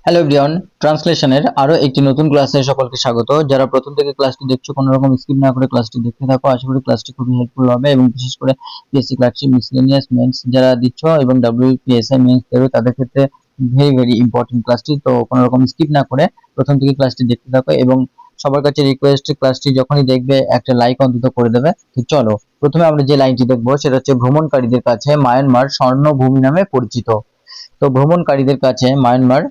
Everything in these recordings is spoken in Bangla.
হ্যালো এভরিওয়ান, ট্রান্সলেশনের আরো একটি নতুন ক্লাসে সকলকে স্বাগত। যারা প্রথম থেকে ক্লাসটি দেখছো কোনো রকম স্কিপ না করে ক্লাসটি দেখতে থাকো। আশা করি ক্লাসটি খুবই হেল্পফুল হবে এবং বিশেষ করে পিএসসি ক্লার্কশিপ, মিসেলেনিয়াস, মেন্স যারা দিচ্ছ এবং ডাব্লিউপিএসসি মেন্স দেবে তাদের ক্ষেত্রে ভেরি ভেরি ইম্পর্টেন্ট ক্লাসটি। তো কোনো রকম স্কিপ না করে প্রথম থেকে ক্লাসটি দেখতে থাকো এবং সবার কাছে রিকোয়েস্ট, ক্লাসটি যখনই দেখবে একটা লাইক অন্তত করে দেবে। তো চলো প্রথমে আমরা যে লাইনটি দেখবো সেটা হচ্ছে ভ্রমণকারীদের কাছে মায়ানমার স্বর্ণভূমি নামে পরিচিত। তো ভ্রমণকারীদের কাছে মায়ানমার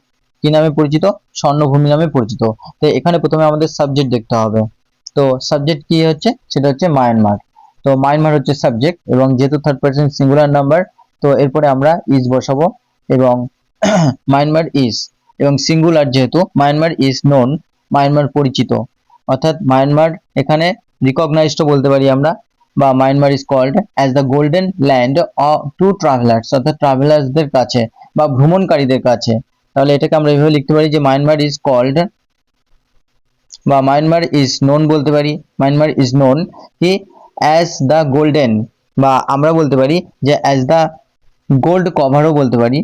কি নামে পরিচিত? স্বর্ণভূমি নামে পরিচিত। তো এখানে প্রথমে আমাদের সাবজেক্ট দেখতে হবে। তো সাবজেক্ট কি হচ্ছে? সেটা হচ্ছে মায়ানমার। তো মায়ানমার হচ্ছে সাবজেক্ট এবং যেহেতু থার্ড পারসন সিঙ্গুলার নাম্বার, তো এরপরে আমরা ইজ বসাবো এবং মায়ানমার ইজ, এবং সিঙ্গুলার যেহেতু মায়ানমার ইজ নোন, মায়ানমার পরিচিত, অর্থাৎ মায়ানমার এখানে রিকগনাইজড বলতে পারি আমরা, বা Myanmar is called as the golden land to travellers, অর্থাৎ ট্রাভেলার্সদের কাছে বা ভ্রমণকারীদের কাছে। তাহলে এটাকে আমরা এইভাবে লিখতে পারি যে মায়ানমার ইজ কল্ড বা মায়ানমার ইজ নোন বলতে পারি, মায়ানমার ইজ নোন কি অ্যাজ দ্য গোল্ডেন, বা আমরা বলতে পারি যে অ্যাজ দ্য গোল্ড কভারও বলতে পারি,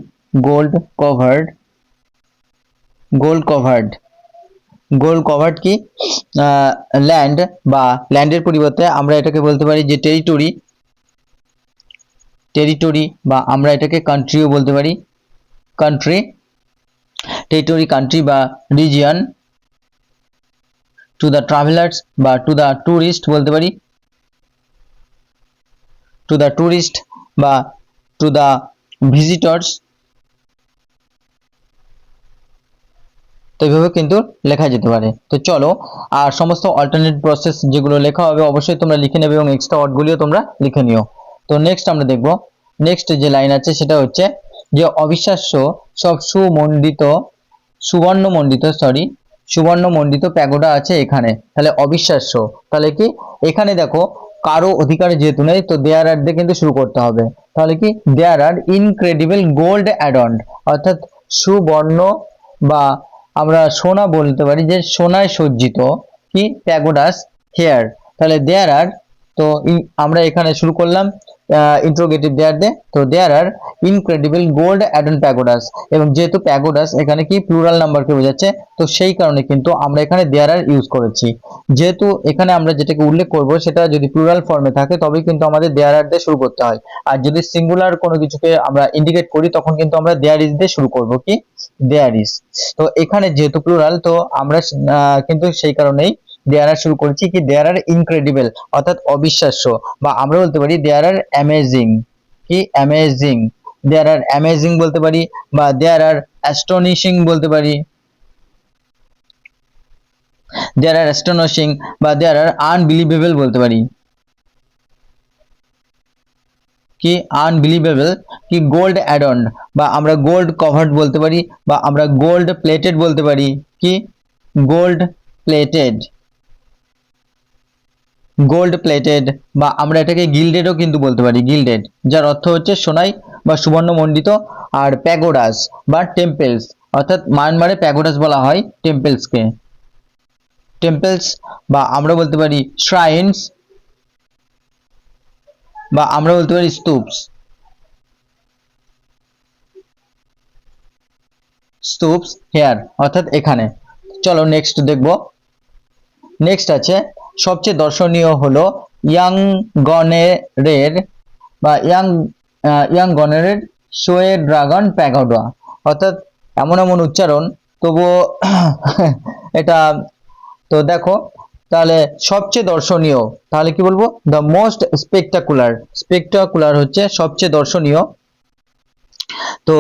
gold covered, gold covered, gold covered কি ল্যান্ড, বা ল্যান্ডের পরিবর্তে আমরা এটাকে বলতে পারি যে টেরিটরি, টেরিটরি, বা আমরা এটাকে কান্ট্রিও বলতে পারি, কান্ট্রি, টেরিটরি, কান্ট্রি বা রিজিয়ন, টু দ্য ট্রাভেলার্স বা টু দ্য ট্যুরিস্ট বলতে পারি, টু দ্য ট্যুরিস্ট বা টু দ্য ভিজিটর্স। তো এইভাবে কিন্তু লেখা যেতে পারে। তো চলো, আর সমস্ত অল্টারনেট প্রসেস যেগুলো লেখা হবে অবশ্যই তোমরা লিখে নেবে এবং এক্সট্রা ওয়ার্ডগুলিও তোমরা লিখে নিও। তো নেক্সট আমরা দেখব, নেক্সট যে লাইন আছে সেটা হচ্ছে যে অবিশ্বাস্য সব সুবর্ণমণ্ডিত প্যাগোডা আছে এখানে। তাহলে অবিশ্বাস্য, তাহলে কি এখানে দেখো কারো অধিকারে যেহেতু নেই, তো দেয়ার আর দিয়ে কিন্তু শুরু করতে হবে। তাহলে কি দেয়ার আর ইনক্রেডিবল গোল্ড অ্যাডন্ড, অর্থাৎ সুবর্ণ বা আমরা সোনা বলতে পারি যে সোনায় সজ্জিত কি প্যাগোডাস হেয়ার। তাহলে দেয়ার আর, তো আমরা এখানে শুরু করলাম ইন্ট্রোগেটিভ দেয়ার দে, তো দেয়ার আর ইনক্রেডিবল গোল্ড অ্যাডন প্যাগোডাস, এবং যেহেতু প্যাগোডাস এখানে কি প্লুরাল নাম্বারকে বোঝাচ্ছে, তো সেই কারণে কিন্তু আমরা এখানে দেয়ার আর ইউজ করেছি। যেহেতু এখানে আমরা যেটাকে উল্লেখ করব সেটা যদি প্লুরাল ফর্মে থাকে তবেই কিন্তু আমাদের দেয়ার আর দিয়ে শুরু করতে হয়, আর যদি সিঙ্গুলার কোনো কিছুকে আমরা ইন্ডিকেট করি তখন কিন্তু আমরা দেয়ার ইজ দিয়ে শুরু করব, কি দেয়ার ইজ। তো এখানে যেহেতু প্লুরাল, তো আমরা কিন্তু সেই কারণেই দেয়ার আর শুরু করেছি কি দেয়ার আর ইনক্রেডিবল, অর্থাৎ অবিশ্বাস্য, বা আমরা বলতে পারি দেয়ার আর অ্যামেজিং, কি অ্যামেজিং, দেয়ার আর অ্যামেজিং বলতে পারি, বা দেয়ার আর অ্যাস্টনিশিং বলতে পারি, দেয়ার আর অ্যাস্টনিশিং, বা দেয়ার আর আনবিলিভেবল বলতে পারি, কি আনবিলিভেবল, কি গোল্ড অ্যাডন্ড, বা আমরা গোল্ড কভার্ড বলতে পারি, বা আমরা গোল্ড প্লেটেড বলতে পারি, কি গোল্ড প্লেটেড, গোল্ড প্লেটেড, বা আমরা এটাকে গিল্ডেডও কিন্তু বলতে পারি, গিল্ডেড, যার অর্থ হচ্ছে সোনাই বা সুবর্ণ মণ্ডিত। আর প্যাগোডাস বা টেম্পেলস, অর্থাৎ মায়ানমারে প্যাগোডাস বলা হয় টেম্পেলসকে, টেম্পেলস, বা আমরা বলতে পারি শ্রাইনস, বা আমরা বলতে পারি স্তূপস, স্তূপস হেয়ার, অর্থাৎ এখানে। চলো নেক্সট দেখব। নেক্সট আছে সবচেয়ে দর্শনীয় হলো ইয়াংগনেরের বা ইয়াংগনেরের শোয়ে ড্রাগন প্যাগোডা, অর্থাৎ এমন এমন উচ্চারণ তবুও এটা, তো দেখো তাহলে সবচেয়ে দর্শনীয়, তাহলে কি বলবো দ্য মোস্ট স্পেকটাকুলার, স্পেকটাকুলার হচ্ছে সবচেয়ে দর্শনীয়। তো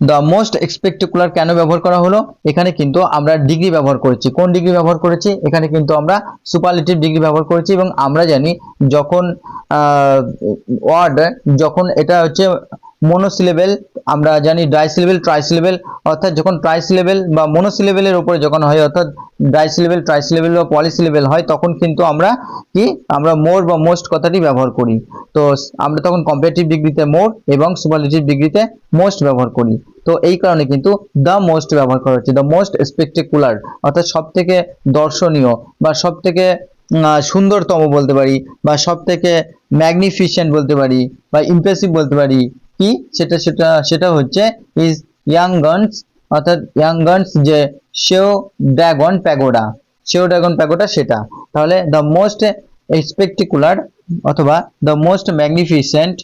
দ্য মোস্ট স্পেকটাকুলার কেন ব্যবহার করা হলো? এখানে কিন্তু আমরা ডিগ্রি ব্যবহার করেছি। কোন ডিগ্রি ব্যবহার করেছি? এখানে কিন্তু আমরা সুপারলেটিভ ডিগ্রি ব্যবহার করেছি, এবং আমরা জানি যখন ওয়ার্ড, যখন এটা হচ্ছে মনোসিলেবেল, আমরা জানি ডাইসিলেবেল, ট্রাইসিলেবেল, অর্থাৎ যখন ট্রাইসিলেবেল বা মনোসিলেবেলের উপরে যখন হয়, অর্থাৎ ডাইসিলেবেল, ট্রাইসিলেবেল বা পলিসিলেবেল হয়, তখন কিন্তু আমরা কি আমরা মোর বা মোস্ট কথাটি ব্যবহার করি। তো আমরা তখন কম্পারেটিভ ডিগ্রিতে মোর এবং সুপারলেটিভ ডিগ্রিতে মোস্ট ব্যবহার করি। তো এই কারণে কিন্তু দ্য মোস্ট ব্যবহার করা হচ্ছে, দ্য মোস্ট স্পেকটেকুলার, অর্থাৎ সব থেকে দর্শনীয় বা সব থেকে সুন্দরতম বলতে পারি, বা সব থেকে ম্যাগনিফিসেন্ট বলতে পারি, বা ইমপ্রেসিভ বলতে পারি, কি সেটা সেটা সেটা হচ্ছে ইজ ইয়াংগনস অর্থাৎ ইয়াংগনস যে সেও ড্রাগন প্যাগোডা সেটা। তাহলে দ্য মোস্ট স্পেকটিকুলার অথবা দ্য মোস্ট ম্যাগনিফিসেন্ট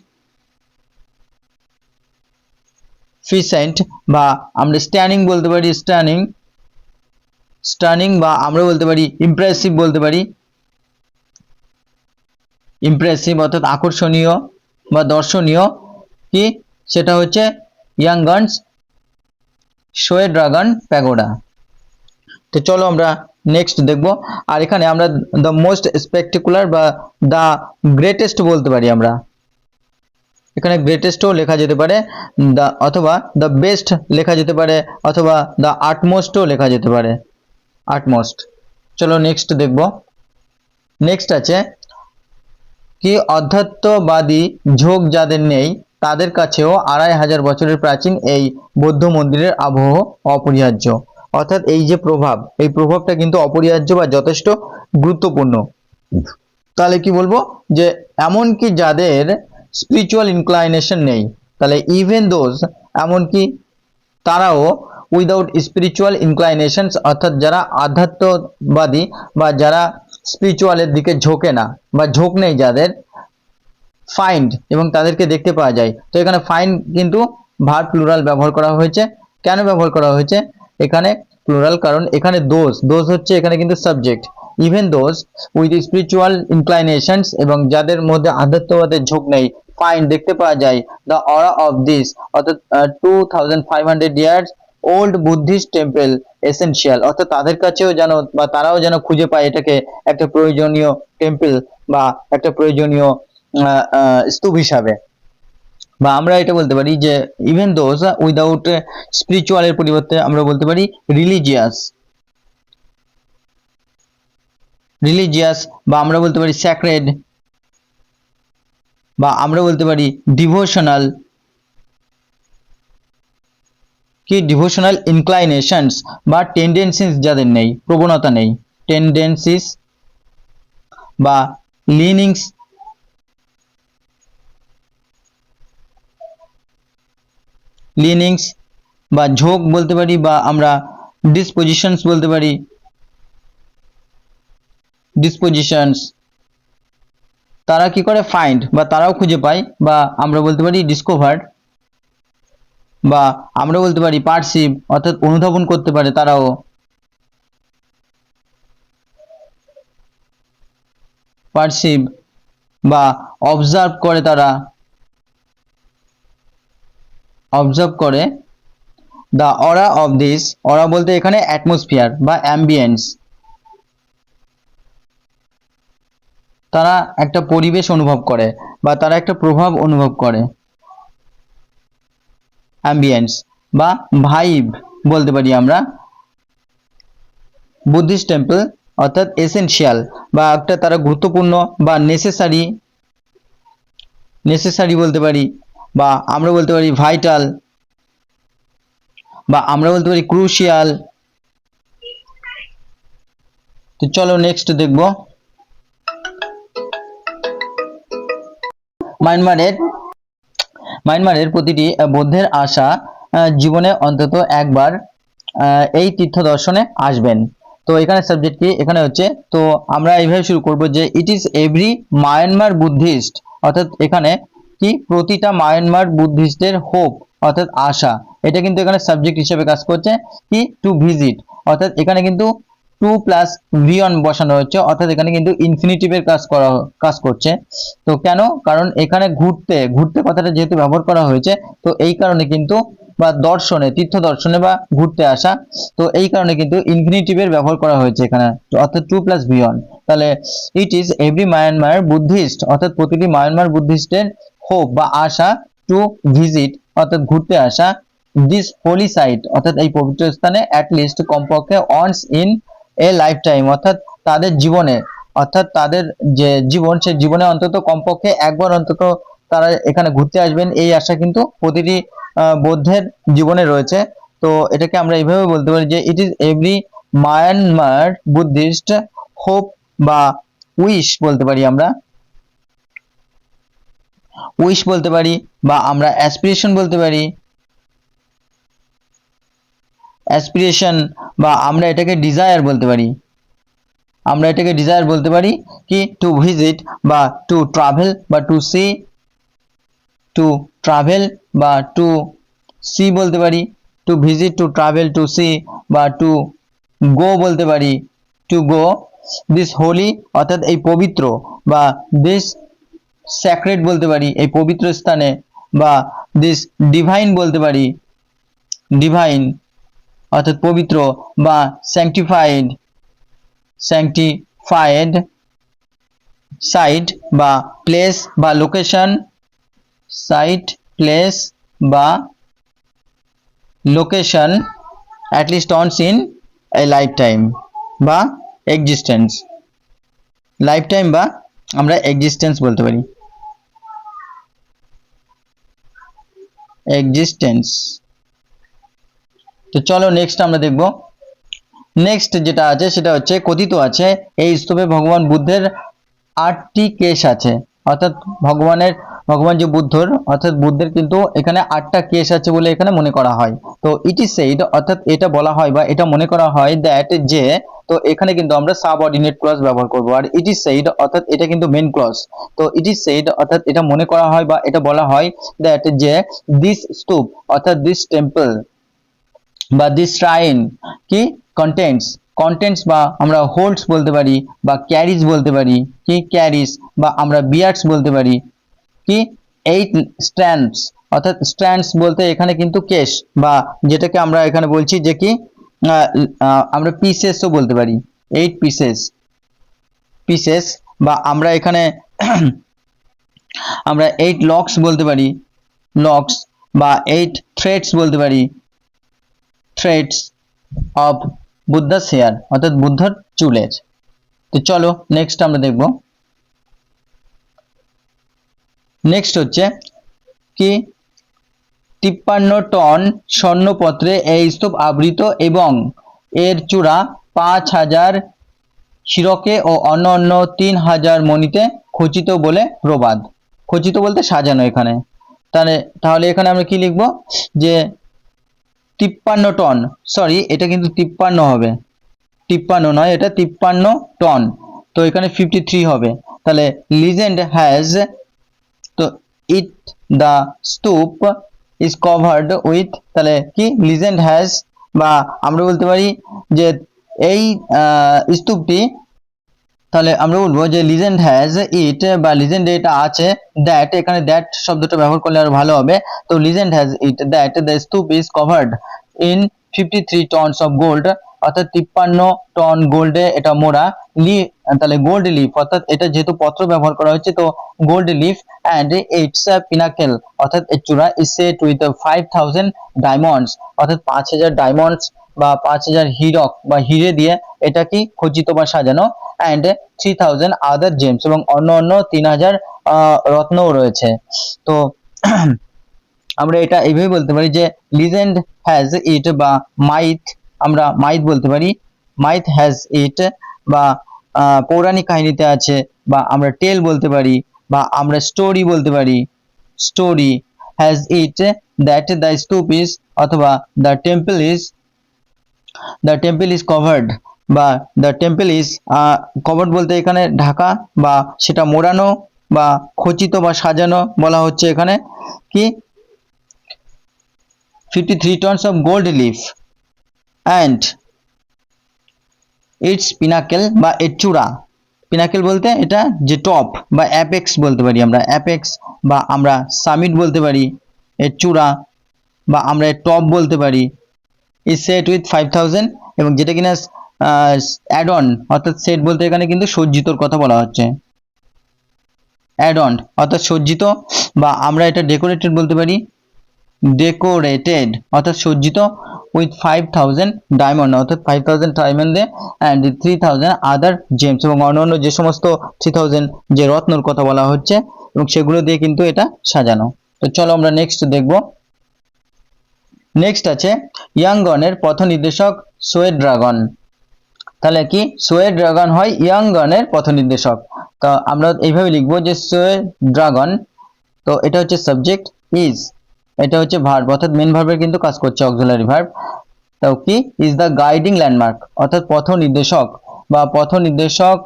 বা আমরা স্ট্যানিং বলতে পারি, স্টানিং বা আমরা বলতে পারি ইমপ্রেসিভ বলতে পারি, ইমপ্রেসিভ অর্থাৎ আকর্ষণীয় বা দর্শনীয় কি, সেটা হচ্ছে ইয়াংগনস শোয়ে ড্রাগন প্যাগোডা। তো চলো আমরা নেক্সট দেখব। আর এখানে আমরা দ্য মোস্ট স্পেকটিকুলার বা দ্য গ্রেটেস্ট বলতে পারি আমরা, এখানে গ্রেটেস্টও লেখা যেতে পারে, দ্য অথবা দ্য বেস্ট লেখা যেতে পারে, অথবা দ্য আটমোস্টও লেখা যেতে পারে, আটমোস্ট। চলো নেক্সট দেখব। নেক্সট আছে কি, অধ্যাত্মবাদী ঝোঁক যাদের নেই তাদের কাছেও 2500 বছরের প্রাচীন এই বৌদ্ধ মন্দিরের আবহ অপরিহার্য। অর্থাৎ এই যে প্রভাব, এই প্রভাবটা কিন্তু অপরিহার্য বা যথেষ্ট গুরুত্বপূর্ণ। তাহলে কি বলবো, যে এমনকি যাদের স্পিরিচুয়াল ইনক্লাইনেশন নেই, তাহলে ইভেন দোজ, এমনকি তারাও উইদাউট স্পিরিচুয়াল ইনক্লাইনেশনস, অর্থাৎ যারা আধ্যাত্মবাদী বা যারা স্পিরিচুয়ালের দিকে ঝোঁকে না বা ঝোঁক নেই যাদের, ফাইন্ড এবং তাদেরকে দেখতে পাওয়া যায়। তো এখানে ফাইন্ড কিন্তু ভার্ব প্লুরাল ব্যবহার করা হয়েছে। কেন ব্যবহার করা হয়েছে এখানে প্লুরাল, কারণ এখানে দোজ হচ্ছে এখানে কিন্তু subject. Even those with spiritual inclinations, এবং যাদের মধ্যে আধ্যাত্মবাদের ঝোঁক নেই, ফাইন্ড দেখতে পাওয়া যায় দ্য অরা অফ দিস, অর্থাৎ 2500 years old Buddhist temple essential, অর্থাৎ তাদের কাছেও যেন বা তারাও যেন খুঁজে পায় এটাকে একটা প্রয়োজনীয় টেম্পল বা একটা প্রয়োজনীয় স্তূপ হিসাবে। বা আমরা এটা বলতে পারি যে ইভেন দোজ উইদাউট স্পিরিচুয়ালের পরিবর্তে আমরা বলতে পারি রিলিজিয়াস, বা আমরা বলতে পারি স্যাক্রেড, বা আমরা বলতে পারি ডিভোশনাল, কি ডিভোশনাল ইনক্লাইনেশনস বা টেন্ডেন্সিস যাদের নেই, প্রবণতা নেই, টেন্ডেন্সিস বা লিনিংস, বা ঝোঁক বলতে পারি, বা আমরা ডিসপোজিশনস বলতে পারি, তারা কি করে ফাইন্ড বা তারাও খুঁজে পায়, বা আমরা বলতে পারি ডিসকভার্ড, বা আমরা বলতে পারি পারসিভ, অর্থাৎ অনুধাবন করতে পারে তারাও, পারসিভ, বা অবজার্ভ করে, তারা অবজার্ভ করে। দ্য অরা অফ দিস, অরা বলতে এখানে অ্যাটমসফিয়ার বা অ্যাম্বিয়েন্স, তারা একটা পরিবেশ অনুভব করে বা তারা একটা প্রভাব অনুভব করে, অ্যাম্বিয়েন্স বা ভাইব বলতে পারি আমরা। বুদ্ধিস্ট টেম্পল অর্থাৎ এসেনশিয়াল বা একটা তারা গুরুত্বপূর্ণ বা নেসেসারি বলতে পারি, বা আমরা বলতে পারি ভাইটাল, বা আমরা বলতে পারি ক্রুশিয়াল। তো চলো নেক্সট দেখব। মায়ানমারের প্রতিটি বৌদ্ধের আশা জীবনে অন্তত একবার এই তীর্থ দর্শনে আসবেন। তো এখানে সাবজেক্ট কি, এখানে হচ্ছে, তো আমরা এইভাবে শুরু করব যে it is every Myanmar Buddhist, অর্থাৎ এখানে কি প্রতিটা মায়ানমার বুদ্ধিস্টের হোপ অর্থাৎ আশা, এটা কিন্তু এখানে সাবজেক্ট হিসেবে কাজ করছে কি টু ভিজিট, অর্থাৎ এখানে কিন্তু টু প্লাস ভিয়ন বসানো হচ্ছে, অর্থাৎ এখানে কিন্তু ইনফিনিটিভের কাজ করছে। তো কেন, কারণ এখানে ঘুরতে কথাটা যেহেতু ব্যবহার করা হয়েছে, তো এই কারণে কিন্তু, বা দর্শনে, তীর্থ দর্শনে বা ঘুরতে আসা, তো এই কারণে কিন্তু ইনফিনিটিভের ব্যবহার করা হয়েছে এখানে, অর্থাৎ টু প্লাস ভিয়ন। তাহলে it is every Myanmar Buddhist, অর্থাৎ প্রতিটি মায়ানমার বুদ্ধিস্টের হোপ বা আশা টু ভিজিট, অর্থাৎ ঘুরতে আসা দিস হোলি সাইট, অর্থাৎ এই পবিত্র স্থানে অ্যাট লিস্ট কমপক্ষে once in a lifetime, অর্থাৎ তাদের জীবনে, অর্থাৎ তাদের যে জীবন, সে জীবনে অন্তত কমপক্ষে একবার অন্তত তারা এখানে ঘুরতে আসবেন, এই আশা কিন্তু প্রতিটি বৌদ্ধের জীবনে রয়েছে। তো এটাকে আমরা এইভাবে বলতে পারি যে it is every Myanmar Buddhist hope বা উইশ বলতে পারি আমরা, উইশ বলতে পারি, বা আমরা অ্যাসপিরেশন বলতে পারি, অ্যাসপিরেশন বা আমরা এটাকে ডিজায়ার বলতে পারি, কি টু ভিজিট বা টু ট্রাভেল বা টু সি, টু ট্রাভেল বা টু সি বলতে পারি, to visit, to travel, to see বা টু গো বলতে পারি, টু গো। দিস হোলি অর্থাৎ এই পবিত্র, বা দিস স্যাক্রেড বলতে পারি এই পবিত্র স্থানে, বা দিস ডিভাইন বলতে পারি, ডিভাইন অর্থাৎ পবিত্র, বা স্যাংটিফাইড, স্যাংটিফাইড সাইট বা প্লেস বা লোকেশন, সাইট প্লেস বা location at least once in a lifetime বা existence, লাইফটাইম বা আমরা এক্সিস্টেন্স বলতে পারি, এক্সিস্টেন্স। তো চলো নেক্সট আমরা দেখব। নেক্সট যেটা আছে সেটা হচ্ছে কথিত আছে এই স্তূপে ভগবান বুদ্ধের 8টি কেশ আছে, অর্থাৎ ভগবান যে বুদ্ধর অর্থাৎ বুদ্ধের কিন্তু এখানে 8টা কেশ আছে বলে এখানে মনে করা হয়। তো ইট ইজ সেইড অর্থাৎ এটা বলা হয় বা এটা মনে করা হয় দ্যাট যে, তো এখানে কিন্তু আমরা সাবঅর্ডিনেট ক্লজ ব্যবহার করব, আর ইট ইজ সেইড অর্থাৎ এটা কিন্তু মেন ক্লজ। তো ইট ইজ সেইড অর্থাৎ এটা মনে করা হয় বা এটা বলা হয় দ্যাট যে দিস স্তূপ অর্থাৎ দিস টেম্পল বা দিস শ্রাইন কি কন্টেন্টস বা আমরা হোল্ডস বলতে পারি বা ক্যারিজ বলতে পারি, কি ক্যারিজ বা আমরা বিয়ার্ডস বলতে পারি, কি 8 স্ট্র্যান্ডস অর্থাৎ স্ট্র্যান্ডস বলতে এখানে কিন্তু কেশ বা যেটাকে আমরা এখানে বলছি যে কি আমরা পিসেসও বলতে পারি, 8 পিসেস বা আমরা এখানে আমরা 8 লক্স বলতে পারি, লক্স বা 8 থ্রেডস বলতে পারি, থ্রেডস অফ বুদ্ধাস হেয়ার অর্থাৎ বুদ্ধর চুলের। তো চলো নেক্সট আমরা দেখব। নেক্সট হচ্ছে কি 53 টন স্বর্ণপত্রে এই স্তূপ আবৃত এবং এর চূড়া 5000 হীরকে ও অন্য 3000 মণিতে খচিত বলে প্রবাদ। খচিত বলতে সাজানো এখানে, তাহলে এখানে আমরা কি লিখব যে 53 টন, সরি এটা কিন্তু 53 হবে, 53 নয় এটা 53 টন, তো এখানে 53 হবে। তাহলে লিজেন্ড হ্যাজ, তো ইট the stupa is covered with, তাহলে কি লিজেন্ড হ্যাজ বা আমরা বলতে পারি যে এই স্তূপটি, তাহলে আমরা বলবো যে লিজেন্ড হ্যাজ ইট বা লিজেন্ড এটা আছে দ্যাট, এখানে দ্যাট শব্দটা ব্যবহার করলে আরো ভালো হবে। তো legend has it that the stupa is covered in 53 tons of gold, অর্থাৎ 53 টন গোল্ডে এটা মোড়া, তাহলে গোল্ড লিফ অর্থাৎ এটা যেহেতু পত্র ব্যবহার করা হচ্ছে তো gold leaf, and it's pinnacle অর্থাৎ এর চূড়া ইজ সেট উইথ 5000 ডায়মন্ডস অর্থাৎ 5000 ডায়মন্ডস বা 5000 হীরক বা হিরে দিয়ে এটা কি খচিত বা সাজানো, অ্যান্ড 3000 আদার জেমস এবং অন্য 3000 রত্নও রয়েছে। তো আমরা এটা এইভাবে বলতে পারি যে লিজেন্ড হ্যাজ ইট বা মাইথ, আমরা মাইথ বলতে পারি, মাইথ হ্যাজ ইট বা পৌরাণিক কাহিনীতে আছে, বা আমরা টেল বলতে পারি, বা আমরা স্টোরি বলতে পারি, story has it that the stupa is, অথবা দ্য টেম্পল ইজ কভার্ড বা দ্য টেম্পল ইজ কভার্ড বলতে এখানে ঢাকা বা সেটা মোড়ানো বা খচিত বা সাজানো বলা হচ্ছে এখানে কি 53 tons of gold leaf and its pinnacle বা এর চূড়া, পিনাকেল বলতে এটা যে টপ বা অ্যাপেক্স বলতে পারি, আমরা অ্যাপেক্স বা আমরা সামিট বলতে পারি, এর চূড়া বা আমরা এর টপ বলতে পারি, is set with 5000 এবং যেটা কিনা অ্যাড অন অর্থাৎ সেট বলতে এখানে কিন্তু সজ্জিতর কথা বলা হচ্ছে, অ্যাড অন অর্থাৎ সজ্জিত, বা আমরা এটা ডেকোরেটেড বলতে পারি, ডেকোরেটেড অর্থাৎ সজ্জিত উইথ 5000 ডায়মন্ড অর্থাৎ 5000 ডায়মন্ডে অ্যান্ড 3000 আদার জেমস এবং অন্যান্য যে সমস্ত 3000 যে রত্নর কথা বলা হচ্ছে এবং সেগুলো দিয়ে কিন্তু এটা সাজানো। তো চলো আমরা নেক্সট দেখব। নেক্সট আছে ইয়াংগনের পথ নির্দেশক সোয়ে ড্রাগন, তাহলে কি সোয়ে ড্রাগন হয় ইয়াংগনের পথ নির্দেশক, তো আমরা এইভাবে লিখবো যে সোয়ে ড্রাগন, তো এটা হচ্ছে সাবজেক্ট, ইজ এটা হচ্ছে ভার্ব অর্থাৎ মেন ভার্বের কিন্তু কাজ করছে অক্সিলারি ভার্ব, তো কি ইজ দ্য গাইডিং ল্যান্ডমার্ক, অর্থাৎ পথ নির্দেশক বা পথ নির্দেশক,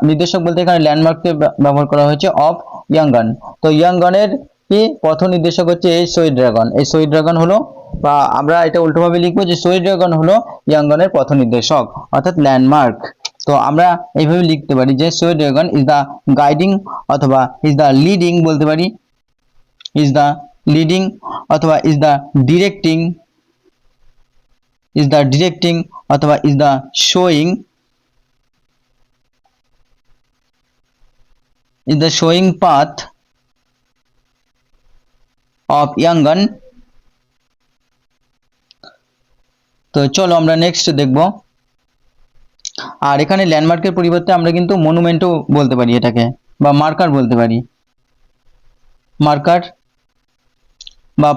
নির্দেশক বলতে এখানে ল্যান্ডমার্ককে ব্যবহার করা হয়েছে অফ ইয়াঙ্গন। তো ইয়াঙ্গনের কি পথ নির্দেশক হচ্ছে এই শহীদ ড্রাগন। এই শহীদ ড্রাগন হলো, বা আমরা এটা উল্টোভাবে লিখবো যে শহীদ ড্রাগন হলো ইয়াঙ্গনের পথ নির্দেশক অর্থাৎ ল্যান্ডমার্ক। তো আমরা এইভাবে লিখতে পারি যে শহীদ ড্রাগন ইজ দ্য গাইডিং অথবা ইজ দ্য লিডিং বলতে পারি, ইজ দ্য লিডিং অথবা is the directing, is the directing অথবা is the showing, is the showing path of Yangon। তো চলো আমরা নেক্সট দেখব। আর এখানে ল্যান্ডমার্কের পরিবর্তে আমরা কিন্তু মনুমেন্টও বলতে পারি এটাকে, বা মার্কার বলতে পারি, মার্কার, বা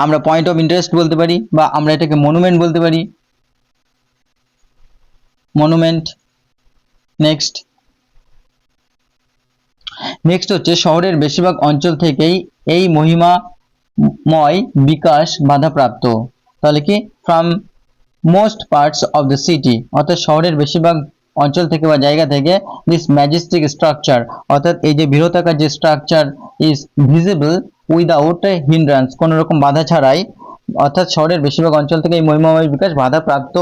আমরা পয়েন্ট অফ ইন্টারেস্ট বলতে পারি, বা আমরা এটাকে মনুমেন্ট বলতে পারি, মনুমেন্ট। নেক্সট হচ্ছে শহরের বেশিরভাগ অঞ্চল থেকেই এই মহিমাময় বিকাশ বাধাপ্রাপ্ত। তাহলে কি from most parts of the city, অর্থাৎ শহরের বেশিরভাগ অঞ্চল থেকে বা জায়গা থেকে দিস ম্যাজেস্টিক স্ট্রাকচার, অর্থাৎ এই যে বৃহতাকার যে স্ট্রাকচার ইজ ভিজিবল উইদাউট হিন্ড্রান্স, কোনো রকম বাধা ছাড়াই, অর্থাৎ শহরের বেশিরভাগ অঞ্চল থেকে এই মহিমাময় বিকাশ বাধাপ্রাপ্ত,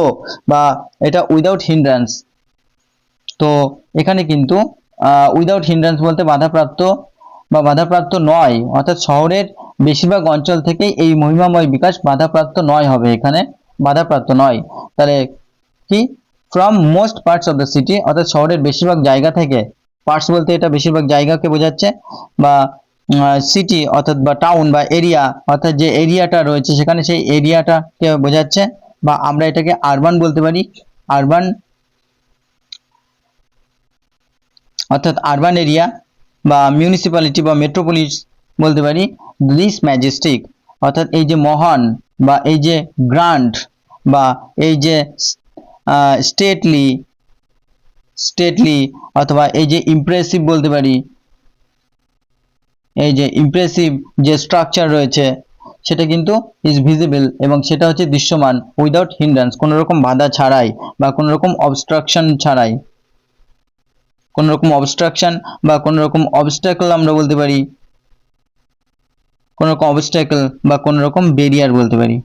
বা এটা উইদাউট হিন্ড্রান্স। তো এখানে কিন্তু উইদাউট হিন্ড্রান্স বলতে বাধাপ্রাপ্ত বা বাধাপ্রাপ্ত নয়, অর্থাৎ শহরের বেশিরভাগ অঞ্চল থেকেই এই মহিমাময় বিকাশ বাধাপ্রাপ্ত নয় হবে, এখানে বাধাপ্রাপ্ত নয়। তাহলে কি from most parts of the city, অর্থাৎ শহরের বেশিরভাগ জায়গা থেকে, পার্টস বলতে এটা বেশিরভাগ জায়গাকে বোঝাচ্ছে, বা সিটি অর্থাৎ বা টাউন বা এরিয়া, অর্থাৎ যে এরিয়াটা রয়েছে সেখানে সেই এরিয়াটাকে বোঝাচ্ছে, বা আমরা এটাকে আরবান বলতে পারি, আরবান অর্থাৎ আরবান এরিয়া, বা মিউনিসিপ্যালিটি বা মেট্রোপলিস বলতে পারি। দিস ম্যাজেস্টিক অর্থাৎ এই যে মহান, বা এই যে গ্র্যান্ড, বা এই যে স্টেটলি অথবা এই যে ইমপ্রেসিভ বলতে পারি, এই যে ইমপ্রেসিভ যে স্ট্রাকচার রয়েছে সেটা কিন্তু ইজ ভিজিবল, এবং সেটা হচ্ছে দৃশ্যমান উইদাউট হিন্ড্রান্স, কোনো রকম বাধা ছাড়াই বা কোনো রকম অবস্ট্রাকশন ছাড়াই, কোনো রকম অবস্ট্রাকশন বা কোনো রকম অবস্ট্যাকল আমরা বলতে পারি, কোনো রকম অবস্ট্যাকল বা কোনো রকম ব্যারিয়ার বলতে পারি।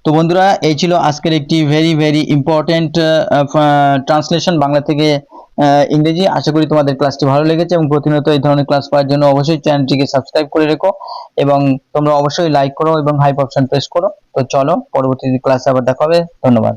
তো বন্ধুরা এই ছিল আজকের একটি ভেরি ইম্পর্টেন্ট ট্রান্সলেশন বাংলা থেকে ইংরেজি। আশা করি তোমাদের ক্লাসটি ভালো লেগেছে, এবং প্রতিনিয়ত এই ধরনের ক্লাস পাওয়ার জন্য অবশ্যই চ্যানেলটিকে সাবস্ক্রাইব করে রেখো, এবং তোমরা অবশ্যই লাইক করো এবং হাইপ অপশন প্রেস করো। তো চলো পরবর্তী ক্লাসে আবার দেখা হবে, ধন্যবাদ।